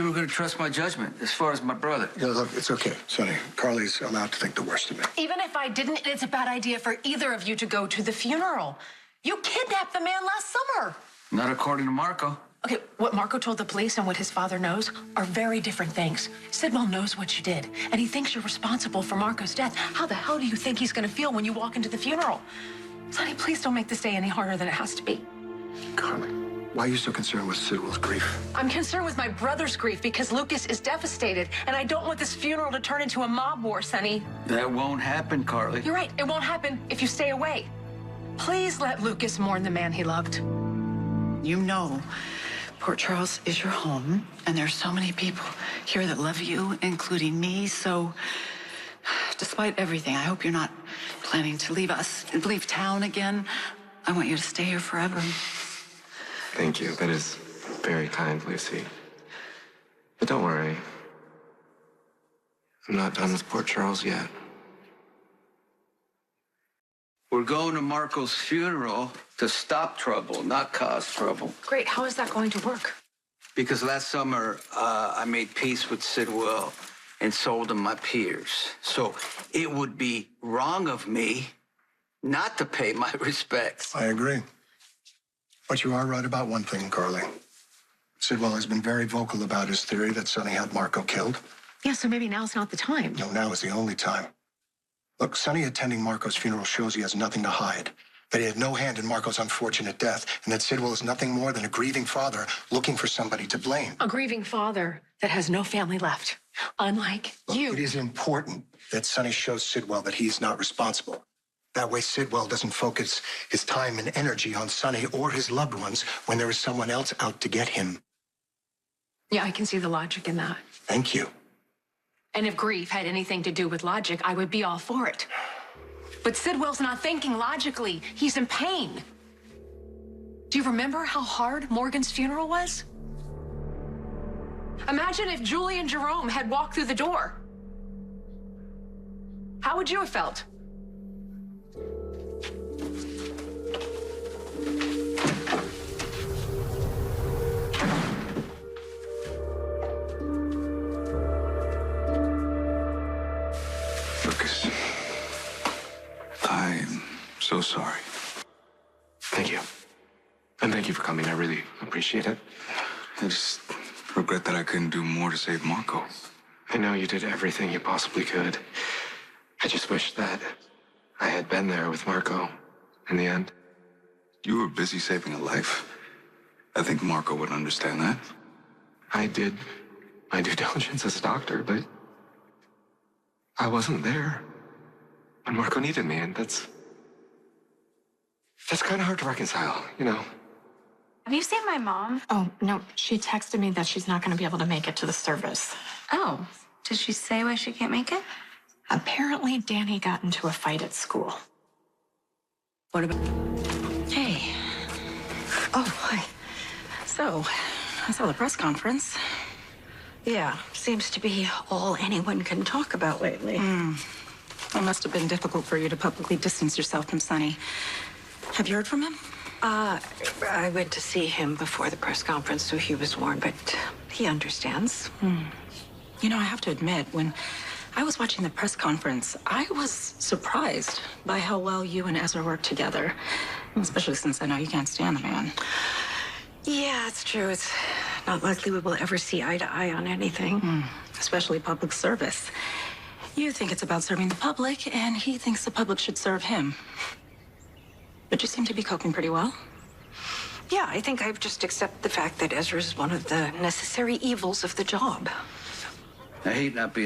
you were going to trust my judgment as far as my brother. Yeah, look, it's okay, Sonny. Carly's allowed to think the worst of me. Even if I didn't, it's a bad idea for either of you to go to the funeral. You kidnapped the man last summer. Not according to Marco. Okay, what Marco told the police and what his father knows are very different things. Sidwell knows what you did, and he thinks you're responsible for Marco's death. How the hell do you think he's going to feel when you walk into the funeral? Sonny, please don't make this day any harder than it has to be. Carly, why are you so concerned with Sidwell's grief? I'm concerned with my brother's grief because Lucas is devastated, and I don't want this funeral to turn into a mob war, Sonny. That won't happen, Carly. You're right, it won't happen if you stay away. Please let Lucas mourn the man he loved. You know Port Charles is your home, and there's so many people here that love you, including me. So, despite everything, I hope you're not planning to leave us, leave town again. I want you to stay here forever. Thank you. That is very kind, Lucy. But don't worry. I'm not done with Port Charles yet. We're going to Marco's funeral to stop trouble, not cause trouble. Great, how is that going to work? Because last summer, I made peace with Sidwell and sold him my peers. So it would be wrong of me not to pay my respects. I agree. But you are right about one thing, Carly. Sidwell has been very vocal about his theory that Sonny had Marco killed. Yeah, so maybe now's not the time. No, now is the only time. Look, Sonny attending Marco's funeral shows he has nothing to hide. That he had no hand in Marco's unfortunate death, and that Sidwell is nothing more than a grieving father looking for somebody to blame. A grieving father that has no family left. Unlike you. It is important that Sonny shows Sidwell that he is not responsible. That way Sidwell doesn't focus his time and energy on Sonny or his loved ones when there is someone else out to get him. Yeah, I can see the logic in that. Thank you. And if grief had anything to do with logic, I would be all for it. But Sidwell's not thinking logically. He's in pain. Do you remember how hard Morgan's funeral was? Imagine if Julie and Jerome had walked through the door. How would you have felt? Lucas, I'm so sorry. Thank you. And thank you for coming. I really appreciate it. I just regret that I couldn't do more to save Marco. I know you did everything you possibly could. I just wish that I had been there with Marco in the end. You were busy saving a life. I think Marco would understand that. I did my due diligence as a doctor, but I wasn't there when Marco needed me, and that's kind of hard to reconcile, you know? Have you seen my mom? Oh, no. She texted me that she's not going to be able to make it to the service. Oh, did she say why she can't make it? Apparently, Danny got into a fight at school. What about... Hey. Oh, hi. So, I saw the press conference. Yeah, seems to be all anyone can talk about lately. It must have been difficult for you to publicly distance yourself from Sonny. Have you heard from him? I went to see him before the press conference, so he was warned, but he understands. You know, I have to admit, when I was watching the press conference, I was surprised by how well you and Ezra worked together, especially since I know you can't stand the man. Yeah, it's true. It's not likely we will ever see eye to eye on anything. Especially public service. You think it's about serving the public, and he thinks the public should serve him. But you seem to be coping pretty well. Yeah, I think I've just accepted the fact that Ezra is one of the necessary evils of the job. I hate not being